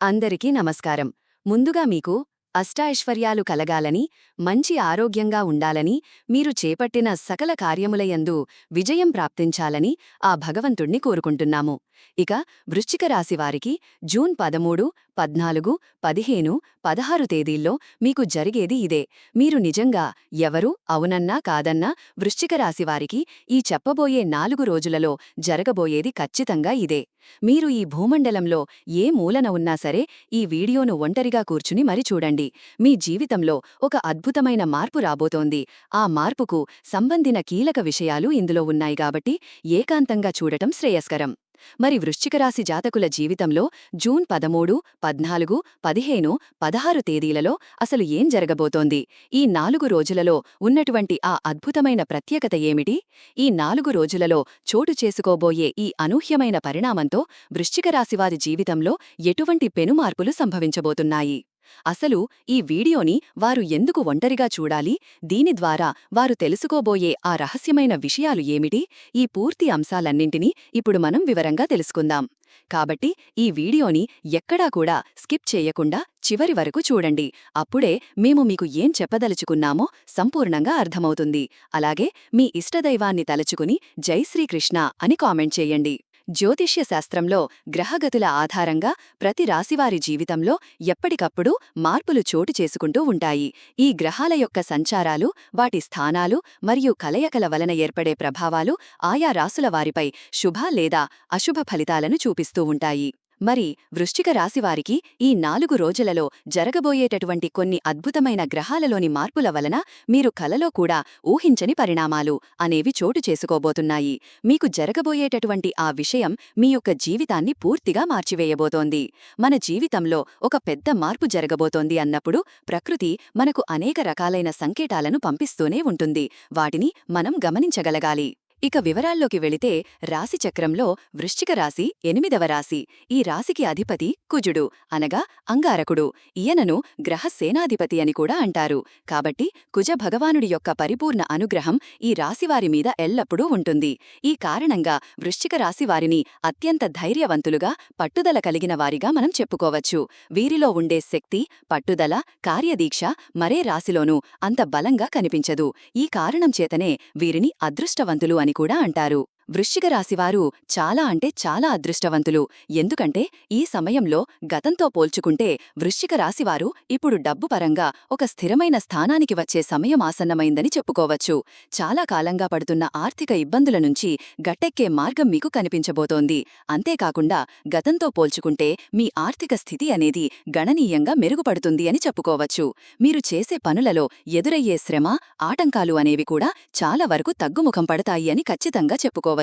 అందరికీ నమస్కారం. ముందుగా మీకు అష్టాఐశ్వర్యాలు కలగాలని, మంచి ఆరోగ్యంగా ఉండాలని, మీరు చేపట్టిన సకల కార్యములయందు విజయం ప్రాప్తించాలని ఆ భగవంతుణ్ణి కోరుకుంటున్నాము. ఇక వృశ్చిక రాశివారికి జూన్ 13, 14, 15, 16 తేదీల్లో మీకు జరిగేది ఇదే. మీరు నిజంగా ఎవరు అవునన్నా కాదన్నా వృశ్చిక రాశివారికి ఈ చెప్పబోయే 4 రోజులలో జరగబోయేది ఖచ్చితంగా ఇదే. మీరు ఈ భూమండలంలో ఏ మూలన ఉన్నా సరే ఈ వీడియోను ఒంటరిగా కూర్చుని మరి చూడండి. మీ జీవితంలో ఒక అద్భుతమైన మార్పు రాబోతోంది. ఆ మార్పుకు సంబంధిన కీలక విషయాలు ఇందులో ఉన్నాయి కాబట్టి ఏకాంతంగా చూడటం శ్రేయస్కరం. మరి వృశ్చికరాశి జాతకుల జీవితంలో జూన్ 13, 14, 15, 16 తేదీలలో అసలు ఏం జరగబోతోంది? ఈ 4 రోజులలో ఉన్నటువంటి ఆ అద్భుతమైన ప్రత్యేకత ఏమిటి? ఈ 4 రోజులలో చోటు చేసుకోబోయే ఈ అనూహ్యమైన పరిణామంతో వృశ్చికరాశివారి జీవితంలో ఎటువంటి పెనుమార్పులు సంభవించబోతున్నాయి? అసలు ఈ వీడియోని వారు ఎందుకు ఒంటరిగా చూడాలి? దీని ద్వారా వారు తెలుసుకోబోయే ఆ రహస్యమైన విషయాలు ఏమిటి? ఈ పూర్తి అంశాలన్నింటినీ ఇప్పుడు మనం వివరంగా తెలుసుకుందాం. కాబట్టి ఈ వీడియోని ఎక్కడా కూడా స్కిప్ చేయకుండా చివరి వరకు చూడండి. అప్పుడే మేము మీకు ఏం చెప్పదలుచుకున్నామో సంపూర్ణంగా అర్థమవుతుంది. అలాగే మీ ఇష్టదైవాన్ని తలచుకుని జై శ్రీకృష్ణ అని కామెంట్ చేయండి. జ్యోతిష్య శాస్త్రంలో గ్రహగతుల ఆధారంగా ప్రతి రాశివారి జీవితంలో ఎప్పటికప్పుడు మార్పులు చోటు చేసుకుంటూ ఉంటాయి. ఈ గ్రహాల యొక్క సంచారాలు, వాటి స్థానాలు మరియు కలయికల వలన ఏర్పడే ప్రభావాలు ఆయా రాసుల వారిపై శుభ లేదా అశుభ ఫలితాలను చూపిస్తూ ఉంటాయి. మరి వృశ్చిక రాశివారికి ఈ 4 రోజులలో జరగబోయేటటువంటి కొన్ని అద్భుతమైన గ్రహాలలోని మార్పుల వలన మీరు కలలో కూడా ఊహించని పరిణామాలు అనేవి చోటు చేసుకోబోతున్నాయి. మీకు జరగబోయేటటువంటి ఆ విషయం మీ యొక్క జీవితాన్ని పూర్తిగా మార్చివేయబోతోంది. మన జీవితంలో ఒక పెద్ద మార్పు జరగబోతోంది అన్నప్పుడు ప్రకృతి మనకు అనేక రకాలైన సంకేతాలను పంపిస్తూనే ఉంటుంది. వాటిని మనం గమనించగలగాలి. ఇక వివరాల్లోకి వెళితే రాశిచక్రంలో వృశ్చిక రాశి 8వ రాశి. ఈ రాశికి అధిపతి కుజుడు అనగా అంగారకుడు. ఈయనను గ్రహ సేనాధిపతి అని కూడా అంటారు. కాబట్టి కుజ భగవానుడి యొక్క పరిపూర్ణ అనుగ్రహం ఈ రాశివారి మీద ఎల్లప్పుడూ ఉంటుంది. ఈ కారణంగా వృశ్చిక రాశివారిని అత్యంత ధైర్యవంతులుగా, పట్టుదల కలిగిన వారిగా మనం చెప్పుకోవచ్చు. వీరిలో ఉండే శక్తి, పట్టుదల, కార్యదీక్ష మరే రాశిలోనూ అంత బలంగా కనిపించదు. ఈ కారణం చేతనే వీరిని అదృష్టవంతులు అని కూడా అంటారు. వృశ్చిక రాశివారు చాలా అంటే చాలా అదృష్టవంతులు. ఎందుకంటే ఈ సమయంలో గతంతో పోల్చుకుంటే వృశ్చిక రాశివారు ఇప్పుడు డబ్బు పరంగా ఒక స్థిరమైన స్థానానికి వచ్చే సమయం ఆసన్నమైందని చెప్పుకోవచ్చు. చాలా కాలంగా పడుతున్న ఆర్థిక ఇబ్బందుల నుంచి గట్టెక్కే మార్గం మీకు కనిపించబోతోంది. అంతేకాకుండా గతంతో పోల్చుకుంటే మీ ఆర్థిక స్థితి అనేది గణనీయంగా మెరుగుపడుతుంది అని చెప్పుకోవచ్చు. మీరు చేసే పనులలో ఎదురయ్యే శ్రమ, ఆటంకాలు అనేవి కూడా చాలా వరకు తగ్గుముఖం పడతాయి అని ఖచ్చితంగా చెప్పుకోవచ్చు.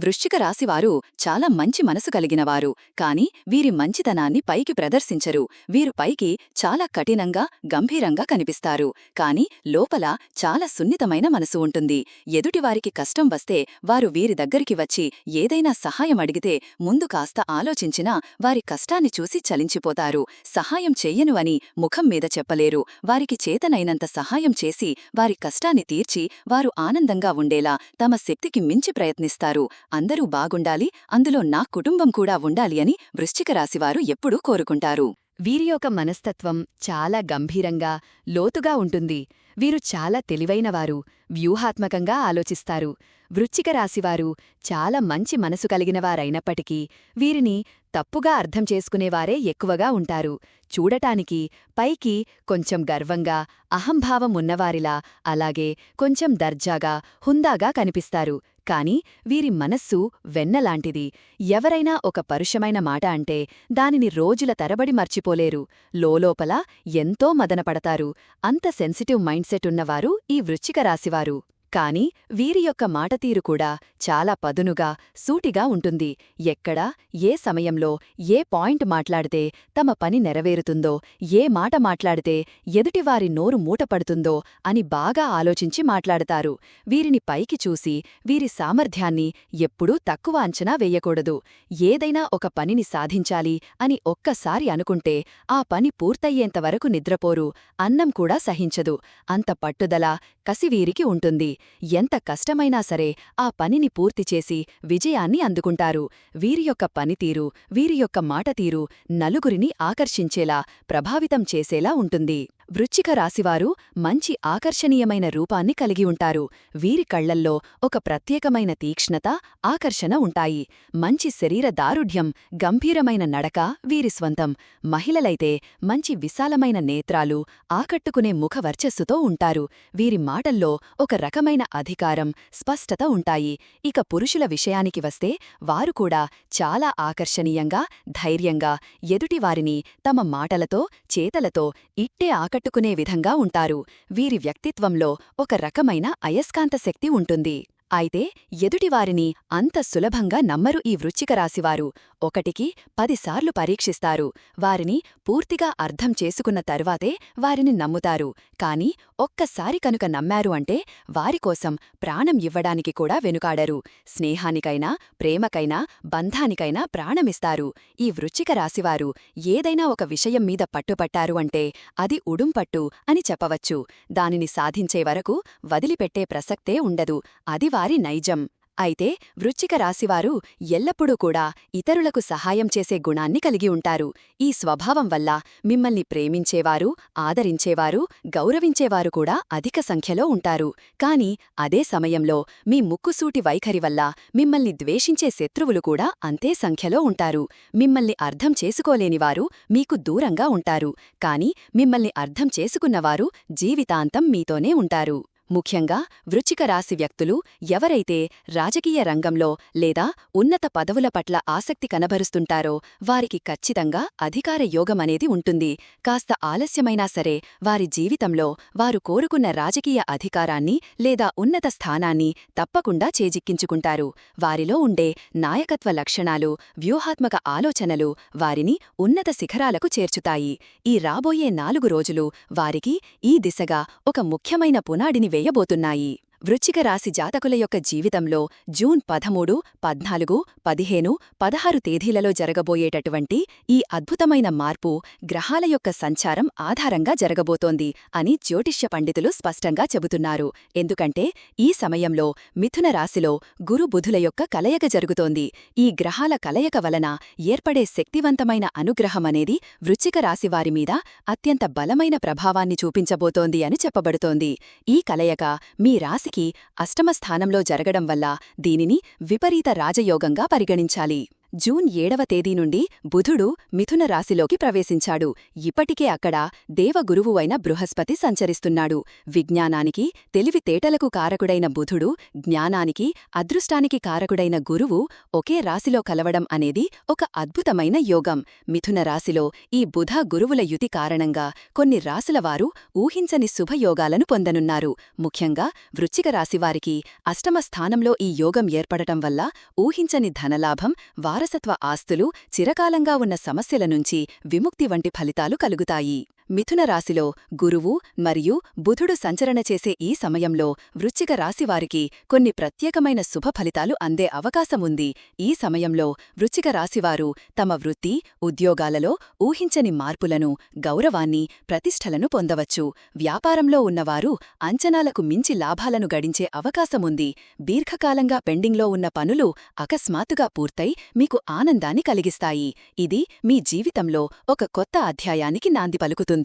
వృశ్చిక రాశివారు చాలా మంచి మనసు కలిగినవారు. కాని వీరి మంచితనాన్ని పైకి ప్రదర్శించరు. వీరు పైకి చాలా కఠినంగా, గంభీరంగా కనిపిస్తారు. కాని లోపల చాలా సున్నితమైన మనసు ఉంటుంది. ఎదుటివారికి కష్టం వస్తే వారు వీరి దగ్గరికి వచ్చి ఏదైనా సహాయం అడిగితే ముందు కాస్త ఆలోచించినా వారి కష్టాన్ని చూసి చలించిపోతారు. సహాయం చెయ్యను అని ముఖం మీద చెప్పలేరు. వారికి చేతనైనంత సహాయం చేసి వారి కష్టాన్ని తీర్చి వారు ఆనందంగా ఉండేలా తమ శక్తికి మించి ప్రయత్నిస్తారు. అందరూ బాగుండాలి, అందులో నా కుటుంబం కూడా ఉండాలి అని వృశ్చిక రాశివారు ఎప్పుడూ కోరుకుంటారు. వీరి యొక్క మనస్తత్వం చాలా గంభీరంగా, లోతుగా ఉంటుంది. వీరు చాలా తెలివైనవారు, వ్యూహాత్మకంగా ఆలోచిస్తారు. వృశ్చిక రాశివారు చాలా మంచి మనసు కలిగినవారైనప్పటికీ వీరిని తప్పుగా అర్థం చేసుకునేవారే ఎక్కువగా ఉంటారు. చూడటానికి పైకి కొంచెం గర్వంగా, అహంభావం ఉన్నవారిలా, అలాగే కొంచెం దర్జాగా, హుందాగా కనిపిస్తారు. కాని వీరి మనస్సు వెన్నలాంటిది. ఎవరైనా ఒక పరుషమైన మాట అంటే దానిని రోజుల తరబడి మర్చిపోలేరు. లోలోపల ఎంతో మదనపడతారు. అంత సెన్సిటివ్ మైండ్ సెట్ ఉన్నవారు ఈ వృశ్చిక రాశివారు. కాని వీరి యొక్క మాటతీరు కూడా చాలా పదునుగా, సూటిగా ఉంటుంది. ఎక్కడ, ఏ సమయంలో, ఏ పాయింట్ మాట్లాడితే తమ పని నెరవేరుతుందో, ఏ మాట మాట్లాడితే ఎదుటివారి నోరు మూటపడుతుందో అని బాగా ఆలోచించి మాట్లాడతారు. వీరిని పైకి చూసి వీరి సామర్థ్యాన్ని ఎప్పుడూ తక్కువ అంచనా వెయ్యకూడదు. ఏదైనా ఒక పనిని సాధించాలి అని ఒక్కసారి అనుకుంటే ఆ పని పూర్తయ్యేంతవరకు నిద్రపోరు, అన్నం కూడా సహించదు. అంత పట్టుదల, కసి వీరికి ఉంటుంది. ఎంత కష్టమైనా సరే ఆ పనిని పూర్తిచేసి విజయాన్ని అందుకుంటారు. వీరి యొక్క పనితీరు, వీరి యొక్క మాటతీరు నలుగురిని ఆకర్షించేలా, ప్రభావితం చేసేలా ఉంటుంది. వృశ్చిక రాశివారు మంచి ఆకర్షణీయమైన రూపాన్ని కలిగి ఉంటారు. వీరి కళ్లల్లో ఒక ప్రత్యేకమైన తీక్ష్ణత, ఆకర్షణ ఉంటాయి. మంచి శరీర దారుఢ్యం, గంభీరమైన నడక వీరి స్వంతం. మహిళలైతే మంచి విశాలమైన నేత్రాలు, ఆకట్టుకునే ముఖ వర్చస్సుతో ఉంటారు. వీరి మాటల్లో ఒక రకమైన అధికారం, స్పష్టత ఉంటాయి. ఇక పురుషుల విషయానికి వస్తే వారు కూడా చాలా ఆకర్షణీయంగా, ధైర్యంగా, ఎదుటివారిని తమ మాటలతో, చేతలతో ఇట్టే ఆకట్టుకునే విధంగా ఉంటారు. వీరి వ్యక్తిత్వంలో ఒక రకమైన అయస్కాంత శక్తి ఉంటుంది. అయితే ఎదుటివారిని అంత సులభంగా నమ్మరు ఈ వృశ్చిక రాశివారు. 1కి 10 సార్లు పరీక్షిస్తారు. వారిని పూర్తిగా అర్థం చేసుకున్న తరువాతే వారిని నమ్ముతారు. కాని ఒక్కసారి కనుక నమ్మారు అంటే వారికోసం ప్రాణం ఇవ్వడానికి కూడా వెనుకాడరు. స్నేహానికైనా, ప్రేమకైనా, బంధానికైనా ప్రాణమిస్తారు. ఈ వృశ్చిక రాశివారు ఏదైనా ఒక విషయం మీద పట్టుపట్టారు అంటే అది ఉడుంపట్టు అని చెప్పవచ్చు. దానిని సాధించే వరకు వదిలిపెట్టే ప్రసక్తే ఉండదు. అది వారి నైజం. అయితే వృశ్చిక రాశివారు ఎల్లప్పుడూ కూడా ఇతరులకు సహాయం చేసే గుణాన్ని కలిగి ఉంటారు. ఈ స్వభావం వల్ల మిమ్మల్ని ప్రేమించేవారు, ఆదరించేవారు, గౌరవించేవారు కూడా అధిక సంఖ్యలో ఉంటారు. కాని అదే సమయంలో మీ ముక్కుసూటి వైఖరి వల్ల మిమ్మల్ని ద్వేషించే శత్రువులు కూడా అంతే సంఖ్యలో ఉంటారు. మిమ్మల్ని అర్థం చేసుకోలేనివారు మీకు దూరంగా ఉంటారు. కాని మిమ్మల్ని అర్థం చేసుకున్నవారు జీవితాంతం మీతోనే ఉంటారు. ముఖ్యంగా వృశ్చిక రాశి వ్యక్తులు ఎవరైతే రాజకీయ రంగంలో లేదా ఉన్నత పదవుల పట్ల ఆసక్తి కనబరుస్తుంటారో వారికి ఖచ్చితంగా అధికార యోగమనేది ఉంటుంది. కాస్త ఆలస్యమైనా సరే వారి జీవితంలో వారు కోరుకున్న రాజకీయ అధికారాన్ని లేదా ఉన్నత స్థానాన్ని తప్పకుండా చేజిక్కించుకుంటారు. వారిలో ఉండే నాయకత్వ లక్షణాలు, వ్యూహాత్మక ఆలోచనలు వారిని ఉన్నత శిఖరాలకు చేర్చుతాయి. ఈ రాబోయే 4 రోజులు వారికి ఈ దిశగా ఒక ముఖ్యమైన పునాడిని వేయబోతున్నాయి. వృశ్చిక రాశి జాతకుల యొక్క జీవితంలో జూన్ 13, 14, 15, 16 తేదీలలో జరగబోయేటటువంటి ఈ అద్భుతమైన మార్పు గ్రహాల యొక్క సంచారం ఆధారంగా జరగబోతోంది అని జ్యోతిష్య పండితులు స్పష్టంగా చెబుతున్నారు. ఎందుకంటే ఈ సమయంలో మిథున రాశిలో గురు బుధుల యొక్క కలయిక జరుగుతోంది. ఈ గ్రహాల కలయిక వలన ఏర్పడే శక్తివంతమైన అనుగ్రహమనేది వృశ్చిక రాశివారి మీద అత్యంత బలమైన ప్రభావాన్ని చూపించబోతోంది అని చెప్పబడుతోంది. ఈ కలయిక మీ రాశి అష్టమ స్థానంలో జరగడం వల్ల దీనిని విపరీత రాజయోగంగా పరిగణించాలి. జూన్ 7వ తేదీ నుండి బుధుడు మిథున రాశిలోకి ప్రవేశించాడు. ఇప్పటికే అక్కడ దేవగురువు అయిన బృహస్పతి సంచరిస్తున్నాడు. విజ్ఞానానికి, తెలివితేటలకు కారకుడైన బుధుడు, జ్ఞానానికి, అదృష్టానికి కారకుడైన గురువు ఒకే రాశిలో కలవడం అనేది ఒక అద్భుతమైన యోగం. మిథున రాశిలో ఈ బుధ గురువుల యుతి కారణంగా కొన్ని రాశులవారు ఊహించని శుభయోగాలను పొందనున్నారు. ముఖ్యంగా వృశ్చిక రాశివారికి అష్టమ స్థానంలో ఈ యోగం ఏర్పడటం వల్ల ఊహించని ధనలాభం, వారసత్వ ఆస్తులు, చిరకాలంగా ఉన్న సమస్యల నుంచి విముక్తి వంటి ఫలితాలు కలుగుతాయి. మిథున రాశిలో గురువు మరియు బుధుడు సంచరణ చేసే ఈ సమయంలో వృశ్చిక రాశివారికి కొన్ని ప్రత్యేకమైన శుభ ఫలితాలు అందే అవకాశముంది. ఈ సమయంలో వృశ్చిక రాశివారు తమ వృత్తి, ఉద్యోగాలలో ఊహించని మార్పులను, గౌరవాన్ని, ప్రతిష్టలను పొందవచ్చు. వ్యాపారంలో ఉన్నవారు అంచనాలకు మించి లాభాలను గడించే అవకాశముంది. దీర్ఘకాలంగా పెండింగ్లో ఉన్న పనులు అకస్మాత్తుగా పూర్తయి మీకు ఆనందాన్ని కలిగిస్తాయి. ఇది మీ జీవితంలో ఒక కొత్త అధ్యాయానికి నాంది పలుకుతుంది.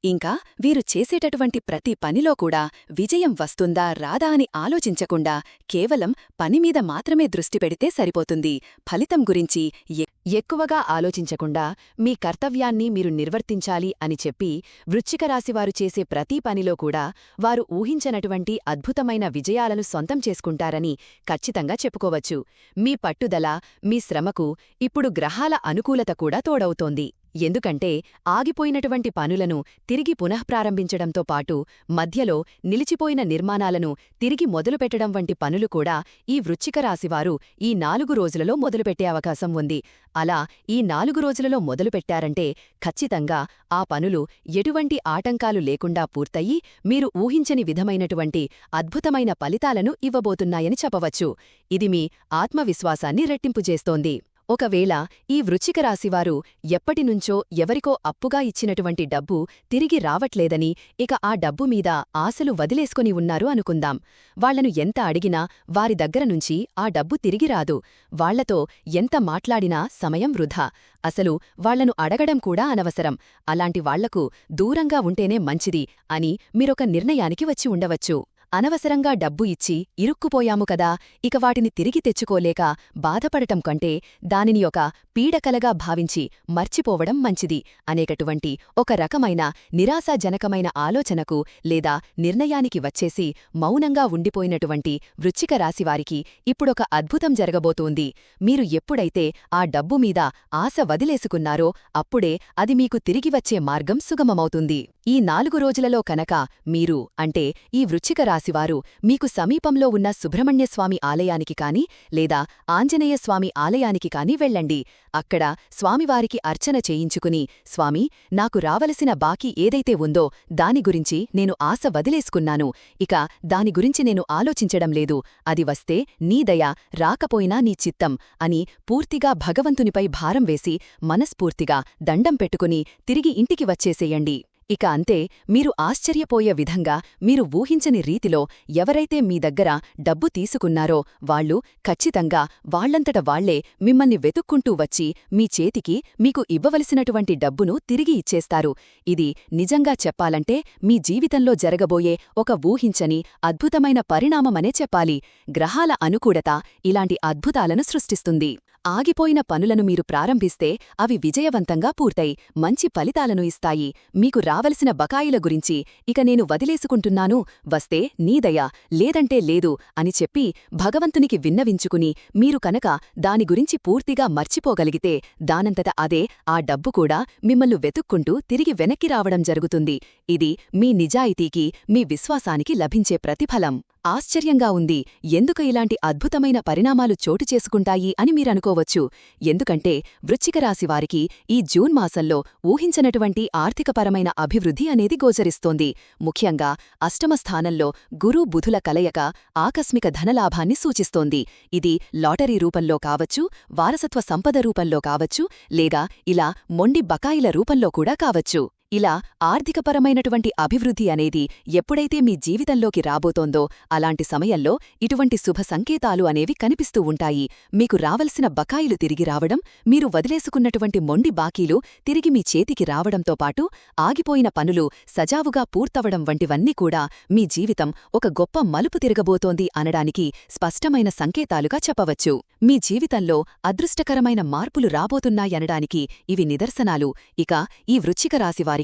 ఇంకా వీరు చేసేటటువంటి ప్రతి పనిలో కూడా విజయం వస్తుందా రాదా అని ఆలోచించకుండా కేవలం పనిమీద మాత్రమే దృష్టి పెడితే సరిపోతుంది. ఫలితం గురించి ఎక్కువగా ఆలోచించకుండా మీ కర్తవ్యాన్ని మీరు నిర్వర్తించాలి అని చెప్పి వృశ్చిక రాశివారు చేసే ప్రతి పనిలో కూడా వారు ఊహించనటువంటి అద్భుతమైన విజయాలను సొంతం చేసుకుంటారని ఖచ్చితంగా చెప్పుకోవచ్చు. మీ పట్టుదల, మీ శ్రమకు ఇప్పుడు గ్రహాల అనుకూలత కూడా తోడవుతోంది. ఎందుకంటే ఆగిపోయినటువంటి పనులను తిరిగి పునఃప్రారంభించడంతో పాటు మధ్యలో నిలిచిపోయిన నిర్మాణాలను తిరిగి మొదలుపెట్టడం వంటి పనులు కూడా ఈ వృశ్చిక రాశివారు ఈ 4 రోజులలో మొదలుపెట్టే అవకాశం ఉంది. అలా ఈ 4 రోజులలో మొదలుపెట్టారంటే ఖచ్చితంగా ఆ పనులు ఎటువంటి ఆటంకాలు లేకుండా పూర్తయి మీరు ఊహించని విధమైనటువంటి అద్భుతమైన ఫలితాలను ఇవ్వబోతున్నాయని చెప్పవచ్చు. ఇది మీ ఆత్మవిశ్వాసాన్ని రెట్టింపు చేస్తోంది. ఒకవేళ ఈ వృశ్చిక రాశివారు ఎప్పటినుంచో ఎవరికో అప్పుగా ఇచ్చినటువంటి డబ్బు తిరిగి రావట్లేదని, ఇక ఆ డబ్బు మీద ఆశలు వదిలేసుకొని ఉన్నారు అనుకుందాం. వాళ్లను ఎంత అడిగినా వారి దగ్గర నుంచి ఆ డబ్బు తిరిగి రాదు. వాళ్లతో ఎంత మాట్లాడినా సమయం వృధా. అసలు వాళ్లను అడగడం కూడా అనవసరం. అలాంటి వాళ్లకు దూరంగా ఉంటేనే మంచిది అని మీరొక నిర్ణయానికి వచ్చి ఉండవచ్చు. అనవసరంగా డబ్బు ఇచ్చి ఇరుక్కుపోయాము కదా, ఇక వాటిని తిరిగి తెచ్చుకోలేక బాధపడటం కంటే దానిని ఒక పీడకలగా భావించి మర్చిపోవడం మంచిది అనేటటువంటి ఒక రకమైన నిరాశాజనకమైన ఆలోచనకు లేదా నిర్ణయానికి వచ్చేసి మౌనంగా ఉండిపోయినటువంటి వృశ్చిక రాశివారికి ఇప్పుడొక అద్భుతం జరగబోతోంది. మీరు ఎప్పుడైతే ఆ డబ్బు మీద ఆశ వదిలేసుకున్నారో అప్పుడే అది మీకు తిరిగి వచ్చే మార్గం సుగమమవుతుంది. ఈ 4 రోజులలో కనుక మీరు అంటే ఈ వృశ్చిక రాశివారు మీకు సమీపంలో ఉన్న సుబ్రహ్మణ్యస్వామి ఆలయానికి కాని లేదా ఆంజనేయస్వామి ఆలయానికి కాని వెళ్ళండి. అక్కడ స్వామివారికి అర్చన చేయించుకుని, స్వామి, నాకు రావలసిన బాకీ ఏదైతే ఉందో దాని గురించి నేను ఆశ వదిలేసుకున్నాను, ఇక దాని గురించి నేను ఆలోచించడం లేదు, అది వస్తే నీ దయ, రాకపోయినా నీ చిత్తం అని పూర్తిగా భగవంతునిపై భారం వేసి మనస్ఫూర్తిగా దండం పెట్టుకుని తిరిగి ఇంటికి వచ్చేసేయండి. ఇక అంతే. మీరు ఆశ్చర్యపోయే విధంగా మీరు ఊహించని రీతిలో ఎవరైతే మీ దగ్గర డబ్బు తీసుకున్నారో వాళ్లు ఖచ్చితంగా వాళ్లంతట వాళ్లే మిమ్మల్ని వెతుక్కుంటూ వచ్చి మీ చేతికి మీకు ఇవ్వవలసినటువంటి డబ్బును తిరిగి ఇచ్చేస్తారు. ఇది నిజంగా చెప్పాలంటే మీ జీవితంలో జరగబోయే ఒక ఊహించని అద్భుతమైన పరిణామమనే చెప్పాలి. గ్రహాల అనుకూలత ఇలాంటి అద్భుతాలను సృష్టిస్తుంది. ఆగిపోయిన పనులను మీరు ప్రారంభిస్తే అవి విజయవంతంగా పూర్తయి మంచి ఫలితాలను ఇస్తాయి. మీకు రావలసిన బకాయిల గురించి ఇక నేను వదిలేసుకుంటున్నాను, వస్తే నీ దయ, లేదంటే లేదు అని చెప్పి భగవంతునికి విన్నవించుకుని మీరు కనుక దాని గురించి పూర్తిగా మర్చిపోగలిగితే దానంతట అదే ఆ డబ్బు కూడా మిమ్మల్ని వెతుక్కుంటూ తిరిగి వెనక్కి రావడం జరుగుతుంది. ఇది మీ నిజాయితీకి, మీ విశ్వాసానికి లభించే ప్రతిఫలం. ఆశ్చర్యంగా ఉంది. ఎందుకు ఇలాంటి అద్భుతమైన పరిణామాలు చోటు చేసుకుంటాయి అని మీరనుకోవచ్చు. ఎందుకంటే వృశ్చిక రాశివారికి ఈ జూన్ మాసంలో ఊహించనటువంటి ఆర్థికపరమైన అభివృద్ధి అనేది గోచరిస్తోంది. ముఖ్యంగా అష్టమ స్థానంలో గురు బుధుల కలయిక ఆకస్మిక ధనలాభాన్ని సూచిస్తోంది. ఇది లాటరీ రూపంలో కావచ్చు, వారసత్వ సంపద రూపంలో కావచ్చు, లేదా ఇలా మొండి బకాయిల రూపంలో కూడా కావచ్చు. ఇలా ఆర్థికపరమైనటువంటి అభివృద్ధి అనేది ఎప్పుడైతే మీ జీవితంలోకి రాబోతోందో అలాంటి సమయంలో ఇటువంటి శుభ సంకేతాలు అనేవి కనిపిస్తూ ఉంటాయి. మీకు రావలసిన బకాయిలు తిరిగి రావడం, మీరు వదిలేసుకున్నటువంటి మొండి బాకీలు తిరిగి మీ చేతికి రావడంతో పాటు ఆగిపోయిన పనులు సజావుగా పూర్తవడం వంటివన్నీ కూడా మీ జీవితం ఒక గొప్ప మలుపు తిరగబోతోంది అనడానికి స్పష్టమైన సంకేతాలుగా చెప్పవచ్చు. మీ జీవితంలో అదృష్టకరమైన మార్పులు రాబోతున్నాయనడానికి ఇవి నిదర్శనాలు. ఇక ఈ వృశ్చిక రాశివారికి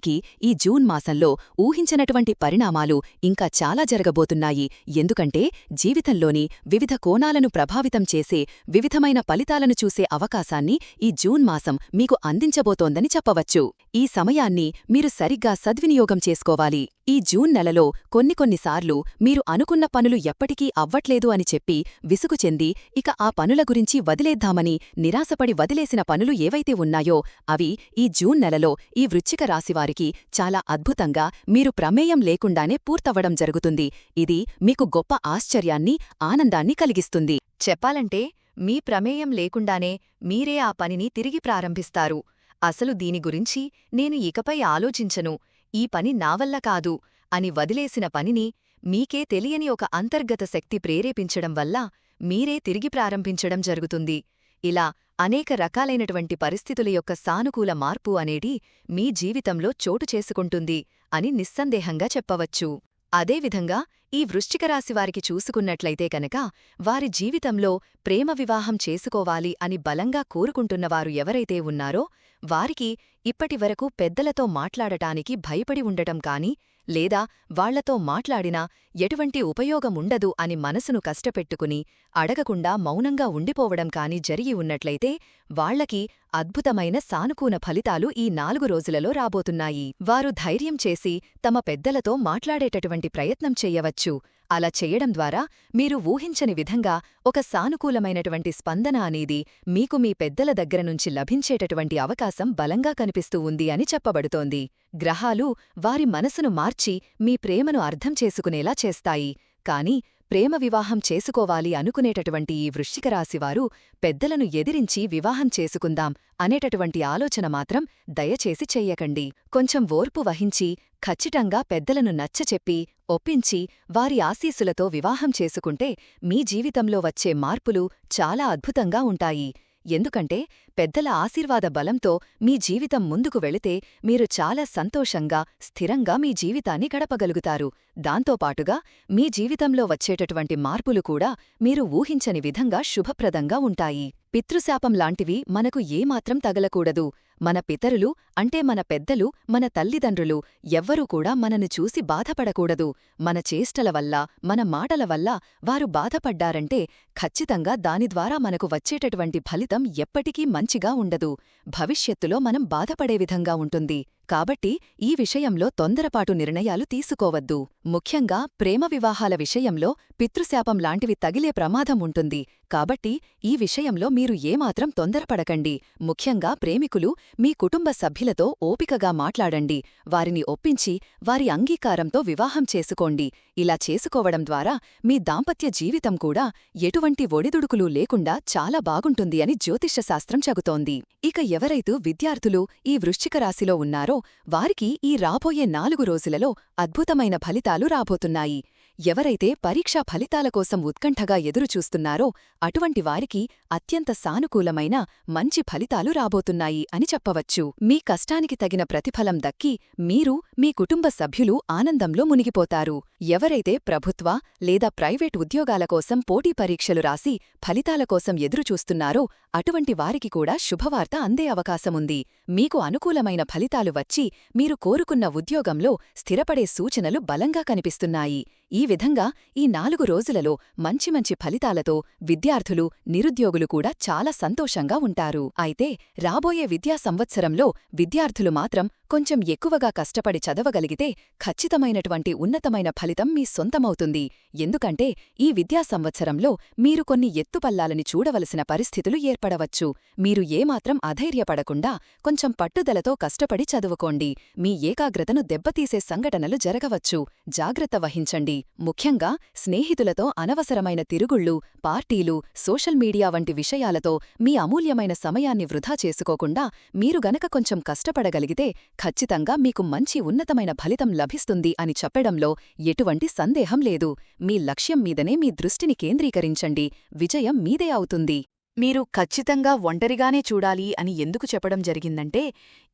ఈ జూన్ మాసంలో ఊహించనటువంటి పరిణామాలు ఇంకా చాలా జరగబోతున్నాయి. ఎందుకంటే జీవితంలోని వివిధ కోణాలను ప్రభావితం చేసే వివిధమైన ఫలితాలను చూసే అవకాశాన్ని ఈ జూన్ మాసం మీకు అందించబోతోందని చెప్పవచ్చు. ఈ సమయాన్ని మీరు సరిగ్గా సద్వినియోగం చేసుకోవాలి. ఈ జూన్ నెలలో కొన్నిసార్లు మీరు అనుకున్న పనులు ఎప్పటికీ అవ్వట్లేదు అని చెప్పి విసుగు చెంది ఇక ఆ పనుల గురించి వదిలేద్దామని నిరాశపడి వదిలేసిన పనులు ఏవైతే ఉన్నాయో అవి ఈ జూన్ నెలలో ఈ వృశ్చిక రాశివారికి చాలా అద్భుతంగా మీరు ప్రమేయం లేకుండానే పూర్తవడం జరుగుతుంది. ఇది మీకు గొప్ప ఆశ్చర్యాన్ని, ఆనందాన్ని కలిగిస్తుంది. చెప్పాలంటే మీ ప్రమేయం లేకుండానే మీరే ఆ పనిని తిరిగి ప్రారంభిస్తారు. అసలు దీని గురించి నేను ఇకపై ఆలోచించను, ఈ పని నావల్ల కాదు అని వదిలేసిన పనిని మీకే తెలియని ఒక అంతర్గత శక్తి ప్రేరేపించడం వల్ల మీరే తిరిగి ప్రారంభించడం జరుగుతుంది. ఇలా అనేక రకాలైనటువంటి పరిస్థితుల యొక్క సానుకూల మార్పు అనేది మీ జీవితంలో చోటు చేసుకుంటుంది అని నిస్సందేహంగా చెప్పవచ్చు. అదేవిధంగా ఈ వృశ్చిక రాశివారికి చూసుకున్నట్లయితే కనుక వారి జీవితంలో ప్రేమ వివాహం చేసుకోవాలి అని బలంగా కోరుకుంటున్నవారు ఎవరైతే ఉన్నారో వారికి ఇప్పటివరకు పెద్దలతో మాట్లాడటానికి భయపడి ఉండటం కాని లేదా వాళ్లతో మాట్లాడినా ఎటువంటి ఉపయోగముండదు అని మనసును కష్టపెట్టుకుని అడగకుండా మౌనంగా ఉండిపోవడం కాని జరిగి ఉన్నట్లయితే వాళ్లకి అద్భుతమైన సానుకూల ఫలితాలు ఈ 4 రోజులలో రాబోతున్నాయి. వారు ధైర్యం చేసి తమ పెద్దలతో మాట్లాడేటటువంటి ప్రయత్నం చెయ్యవచ్చు. అలా చెయ్యడం ద్వారా మీరు ఊహించని విధంగా ఒక సానుకూలమైనటువంటి స్పందన అనేది మీకు మీ పెద్దల దగ్గర నుంచి లభించేటటువంటి అవకాశం బలంగా కనిపిస్తూ ఉంది అని చెప్పబడుతోంది. గ్రహాలు వారి మనసును మార్చి మీ ప్రేమను అర్థం చేసుకునేలా చేస్తాయి. కాని ప్రేమ వివాహం చేసుకోవాలి అనుకునేటటువంటి ఈ వృశ్చిక రాశివారు పెద్దలను ఎదిరించి వివాహం చేసుకుందాం అనేటటువంటి ఆలోచన మాత్రం దయచేసి చెయ్యకండి. కొంచెం ఓర్పు వహించి ఖచ్చితంగా పెద్దలను నచ్చచెప్పి ఒప్పించి వారి ఆశీస్సులతో వివాహం చేసుకుంటే మీ జీవితంలో వచ్చే మార్పులు చాలా అద్భుతంగా ఉంటాయి. ఎందుకంటే పెద్దల ఆశీర్వాద బలంతో మీ జీవితం ముందుకు వెళితే మీరు చాలా సంతోషంగా స్థిరంగా మీ జీవితాన్ని గడపగలుగుతారు. దాంతోపాటుగా మీ జీవితంలో వచ్చేటటువంటి మార్పులు కూడా మీరు ఊహించని విధంగా శుభప్రదంగా ఉంటాయి. పితృశాపం లాంటివి మనకు ఏమాత్రం తగలకూడదు. మన పితరులు అంటే మన పెద్దలు, మన తల్లిదండ్రులు ఎవ్వరూ కూడా మనను చూసి బాధపడకూడదు. మన చేష్టల వల్ల, మన మాటల వల్ల వారు బాధపడ్డారంటే ఖచ్చితంగా దాని ద్వారా మనకు వచ్చేటటువంటి ఫలితం ఎప్పటికీ మంచిగా ఉండదు. భవిష్యత్తులో మనం బాధపడే విధంగా ఉంటుంది. కాబట్టి ఈ విషయంలో తొందరపాటు నిర్ణయాలు తీసుకోవద్దు. ముఖ్యంగా ప్రేమ వివాహాల విషయంలో పితృశాపం లాంటివి తగిలే ప్రమాదం ఉంటుంది. కాబట్టి ఈ విషయంలో మీరు ఏమాత్రం తొందరపడకండి. ముఖ్యంగా ప్రేమికులు మీ కుటుంబ సభ్యులతో ఓపికగా మాట్లాడండి. వారిని ఒప్పించి వారి అంగీకారంతో వివాహం చేసుకోండి. ఇలా చేసుకోవడం ద్వారా మీ దాంపత్య జీవితం కూడా ఎటువంటి ఒడిదుడుకులు లేకుండా చాలా బాగుంటుంది అని జ్యోతిష్యశాస్త్రం చెబుతోంది. ఇక ఎవరైతే విద్యార్థులు ఈ వృశ్చిక రాశిలో ఉన్నారో వారికి ఈ రాబోయే 4 రోజులలో అద్భుతమైన ఫలితాలు రాబోతున్నాయి. ఎవరైతే పరీక్షా ఫలితాల కోసం ఉత్కంఠగా ఎదురుచూస్తున్నారో అటువంటి వారికి అత్యంత సానుకూలమైన మంచి ఫలితాలు రాబోతున్నాయి అని చెప్పవచ్చు. మీ కష్టానికి తగిన ప్రతిఫలం దక్కి మీరు, మీ కుటుంబ సభ్యులు ఆనందంలో మునిగిపోతారు. ఎవరైతే ప్రభుత్వ లేదా ప్రైవేట్ ఉద్యోగాల కోసం పోటీ పరీక్షలు రాసి ఫలితాల కోసం ఎదురుచూస్తున్నారో అటువంటి వారికి కూడా శుభవార్త అందే అవకాశముంది. మీకు అనుకూలమైన ఫలితాలు వచ్చి మీరు కోరుకున్న ఉద్యోగంలో స్థిరపడే సూచనలు బలంగా కనిపిస్తున్నాయి. ఈ విధంగా ఈ 4 రోజులలో మంచి మంచి ఫలితాలతో విద్యార్థులు, నిరుద్యోగులు కూడా చాలా సంతోషంగా ఉంటారు. అయితే రాబోయే విద్యా సంవత్సరంలో విద్యార్థులు మాత్రం కొంచెం ఎక్కువగా కష్టపడి చదవగలిగితే ఖచ్చితమైనటువంటి ఉన్నతమైన ఫలితం మీ సొంతమవుతుంది. ఎందుకంటే ఈ విద్యా సంవత్సరంలో మీరు కొన్ని ఎత్తుపల్లాలని చూడవలసిన పరిస్థితులు ఏర్పడవచ్చు. మీరు ఏమాత్రం అధైర్యపడకుండా కొంచెం పట్టుదలతో కష్టపడి చదువుకోండి. మీ ఏకాగ్రతను దెబ్బతీసే సంఘటనలు జరగవచ్చు. జాగ్రత్త వహించండి. ముఖ్యంగా స్నేహితులతో అనవసరమైన తిరుగుళ్ళు, పార్టీలు, సోషల్ మీడియా వంటి విషయాలతో మీ అమూల్యమైన సమయాన్ని వృధా చేసుకోకుండా మీరు గనక కొంచెం కష్టపడగలిగితే ఖచ్చితంగా మీకు మంచి ఉన్నతమైన ఫలితం లభిస్తుంది అని చెప్పడంలో ఎటువంటి సందేహం లేదు. మీ లక్ష్యం మీదనే మీ దృష్టిని కేంద్రీకరించండి. విజయం మీదే అవుతుంది. మీరు ఖచ్చితంగా ఒంటరిగానే చూడాలి అని ఎందుకు చెప్పడం జరిగిందంటే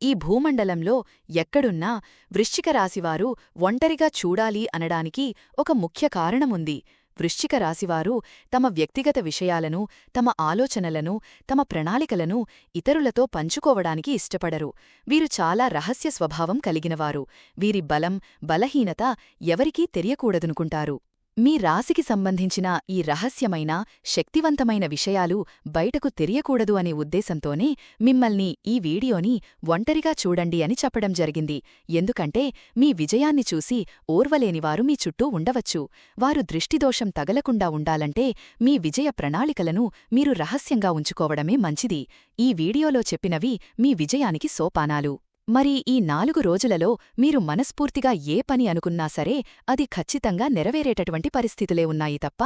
ఈ భూమండలంలో ఎక్కడున్నా వృశ్చిక రాశివారు ఒంటరిగా చూడాలి అనడానికి ఒక ముఖ్య కారణముంది. వృశ్చిక రాశివారు తమ వ్యక్తిగత విషయాలను, తమ ఆలోచనలను, తమ ప్రణాళికలను ఇతరులతో పంచుకోవడానికి ఇష్టపడరు. వీరు చాలా రహస్య స్వభావం కలిగినవారు. వీరి బలం, బలహీనత ఎవరికీ తెలియకూడదనుకుంటారు. మీ రాశికి సంబంధించిన ఈ రహస్యమైన, శక్తివంతమైన విషయాలు బయటకు తెలియకూడదు అనే ఉద్దేశంతోనే మిమ్మల్ని ఈ వీడియోని ఒంటరిగా చూడండి అని చెప్పడం జరిగింది. ఎందుకంటే మీ విజయాన్ని చూసి ఓర్వలేనివారు మీ చుట్టూ ఉండవచ్చు. వారు దృష్టిదోషం తగలకుండా ఉండాలంటే మీ విజయ ప్రణాళికలను మీరు రహస్యంగా ఉంచుకోవడమే మంచిది. ఈ వీడియోలో చెప్పినవి మీ విజయానికి సోపానాలు. మరి ఈ 4 రోజులలో మీరు మనస్ఫూర్తిగా ఏ పని అనుకున్నా సరే అది ఖచ్చితంగా నెరవేరేటటువంటి పరిస్థితులే ఉన్నాయి తప్ప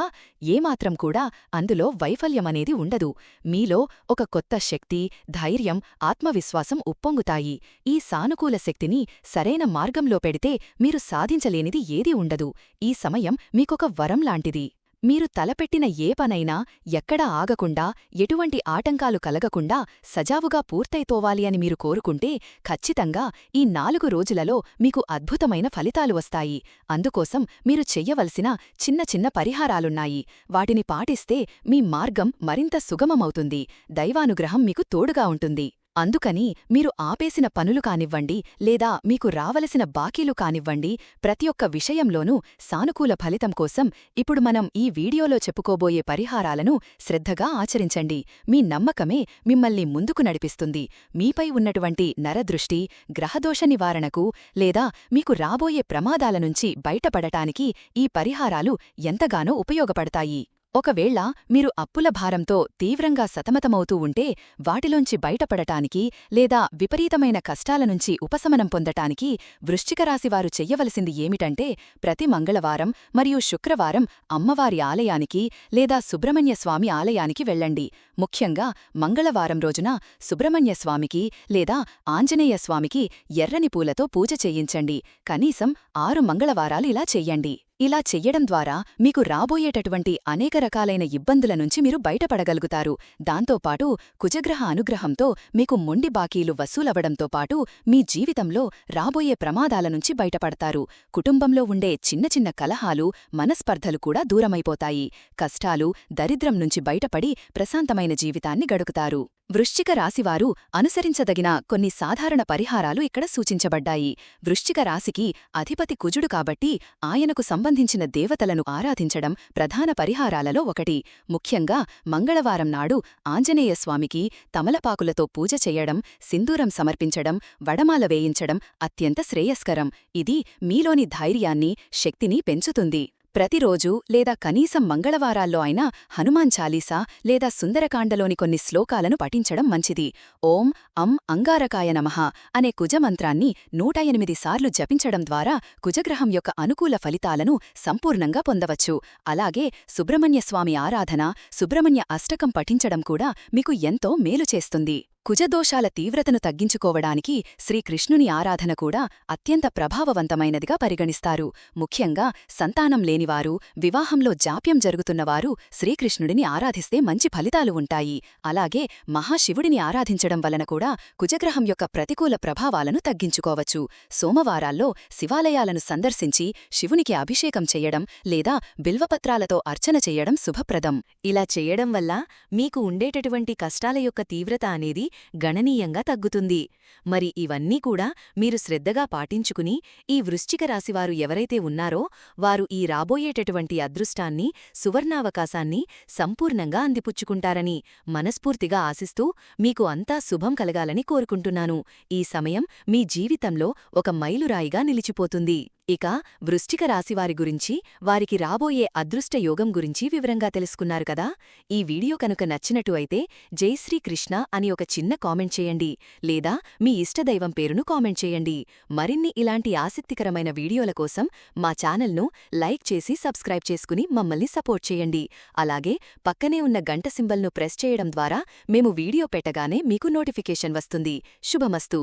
ఏమాత్రం కూడా అందులో వైఫల్యమనేది ఉండదు. మీలో ఒక కొత్త శక్తి, ధైర్యం, ఆత్మవిశ్వాసం ఉప్పొంగుతాయి. ఈ సానుకూల శక్తిని సరైన మార్గంలో పెడితే మీరు సాధించలేనిది ఏదీ ఉండదు. ఈ సమయం మీకొక వరం లాంటిది. మీరు తలపెట్టిన ఏ పనైనా ఎక్కడా ఆగకుండా, ఎటువంటి ఆటంకాలు కలగకుండా సజావుగా పూర్తయితోవాలి అని మీరు కోరుకుంటే ఖచ్చితంగా ఈ 4 రోజులలో మీకు అద్భుతమైన ఫలితాలు వస్తాయి. అందుకోసం మీరు చెయ్యవలసిన చిన్న చిన్న పరిహారాలున్నాయి. వాటిని పాటిస్తే మీ మార్గం మరింత సుగమమవుతుంది. దైవానుగ్రహం మీకు తోడుగా ఉంటుంది. అందుకని మీరు ఆపేసిన పనులు కానివ్వండి, లేదా మీకు రావలసిన బాకీలు కానివ్వండి, ప్రతి ఒక్క విషయంలోనూ సానుకూల ఫలితం కోసం ఇప్పుడు మనం ఈ వీడియోలో చెప్పుకోబోయే పరిహారాలను శ్రద్ధగా ఆచరించండి. మీ నమ్మకమే మిమ్మల్ని ముందుకు నడిపిస్తుంది. మీపై ఉన్నటువంటి నరదృష్టి, గ్రహదోష నివారణకు లేదా మీకు రాబోయే ప్రమాదాల నుంచి బయటపడటానికి ఈ పరిహారాలు ఎంతగానో ఉపయోగపడతాయి. ఒకవేళ మీరు అప్పుల భారంతో తీవ్రంగా సతమతమవుతూ ఉంటే వాటిలోంచి బయటపడటానికి లేదా విపరీతమైన కష్టాల నుంచి ఉపశమనం పొందటానికి వృశ్చికరాశివారు చెయ్యవలసింది ఏమిటంటే ప్రతి మంగళవారం మరియు శుక్రవారం అమ్మవారి ఆలయానికి లేదా సుబ్రహ్మణ్యస్వామి ఆలయానికి వెళ్ళండి. ముఖ్యంగా మంగళవారం రోజున సుబ్రహ్మణ్యస్వామికి లేదా ఆంజనేయస్వామికి ఎర్రని పూలతో పూజ చేయించండి. కనీసం 6 మంగళవారాలు ఇలా చెయ్యండి. ఇలా చెయ్యడం ద్వారా మీకు రాబోయేటటువంటి అనేక రకాలైన ఇబ్బందుల నుంచి మీరు బయటపడగలుగుతారు. దాంతోపాటు కుజగ్రహ అనుగ్రహంతో మీకు మొండి బాకీలు వసూలవడంతో పాటు మీ జీవితంలో రాబోయే ప్రమాదాల నుంచి బయటపడతారు. కుటుంబంలో ఉండే చిన్న చిన్న కలహాలు, మనస్పర్ధలు కూడా దూరమైపోతాయి. కష్టాలు, దరిద్రం నుంచి బయటపడి ప్రశాంతమైన జీవితాన్ని గడుపుతారు. వృశ్చిక రాశివారు అనుసరించదగిన కొన్ని సాధారణ పరిహారాలు ఇక్కడ సూచించబడ్డాయి. వృశ్చిక రాశికి అధిపతి కుజుడు కాబట్టి ఆయనకు సంబంధించిన దేవతలను ఆరాధించడం ప్రధాన పరిహారాలలో ఒకటి. ముఖ్యంగా మంగళవారం నాడు ఆంజనేయస్వామికి తమలపాకులతో పూజ చెయ్యడం, సింధూరం సమర్పించడం, వడమాల వేయించడం అత్యంత శ్రేయస్కరం. ఇది మీలోని ధైర్యాన్ని, శక్తిని పెంచుతుంది. ప్రతిరోజూ లేదా కనీసం మంగళవారాల్లో అయినా హనుమాన్ చాలీసా లేదా సుందరకాండలోని కొన్ని శ్లోకాలను పఠించడం మంచిది. ఓం అం అంగారకాయ నమః అనే కుజమంత్రాన్ని 108 సార్లు జపించడం ద్వారా కుజగ్రహం యొక్క అనుకూల ఫలితాలను సంపూర్ణంగా పొందవచ్చు. అలాగే సుబ్రహ్మణ్యస్వామి ఆరాధన, సుబ్రహ్మణ్య అష్టకం పఠించడం కూడా మీకు ఎంతో మేలు చేస్తుంది. కుజదోషాల తీవ్రతను తగ్గించుకోవడానికి శ్రీకృష్ణుని ఆరాధన కూడా అత్యంత ప్రభావవంతమైనదిగా పరిగణిస్తారు. ముఖ్యంగా సంతానం లేనివారు, వివాహంలో జాప్యం జరుగుతున్నవారు శ్రీకృష్ణుడిని ఆరాధిస్తే మంచి ఫలితాలు ఉంటాయి. అలాగే మహాశివుడిని ఆరాధించడం వలన కూడా కుజగ్రహం యొక్క ప్రతికూల ప్రభావాలను తగ్గించుకోవచ్చు. సోమవారాల్లో శివాలయాలను సందర్శించి శివునికి అభిషేకం చెయ్యడం లేదా బిల్వపత్రాలతో అర్చన చెయ్యడం శుభప్రదం. ఇలా చెయ్యడం వల్ల మీకు ఉండేటటువంటి కష్టాల యొక్క తీవ్రత అనేది గణనీయంగా తగ్గుతుంది. మరి ఇవన్నీ కూడా మీరు శ్రద్ధగా పాటించుకుని ఈ వృశ్చిక రాశివారు ఎవరైతే ఉన్నారో వారు ఈ రాబోయేటటువంటి అదృష్టాన్ని, సువర్ణావకాశాన్ని సంపూర్ణంగా అందిపుచ్చుకుంటారని మనస్ఫూర్తిగా ఆశిస్తూ మీకు అంతా శుభం కలగాలని కోరుకుంటున్నాను. ఈ సమయం మీ జీవితంలో ఒక మైలురాయిగా నిలిచిపోతుంది. ఇక వృశ్చిక రాశివారి గురించి, వారికి రాబోయే అదృష్ట యోగం గురించి వివరంగా తెలుసుకున్నారు కదా. ఈ వీడియో కనుక నచ్చినట్టు అయితే జై శ్రీకృష్ణ అని ఒక చిన్న కామెంట్ చేయండి, లేదా మీ ఇష్టదైవం పేరును కామెంట్ చేయండి. మరిన్ని ఇలాంటి ఆసక్తికరమైన వీడియోల కోసం మా ఛానల్ను లైక్ చేసి సబ్స్క్రైబ్ చేసుకుని మమ్మల్ని సపోర్ట్ చేయండి. అలాగే పక్కనే ఉన్న గంట సింబల్ను ప్రెస్ చేయడం ద్వారా మేము వీడియో పెట్టగానే మీకు నోటిఫికేషన్ వస్తుంది. శుభమస్తు.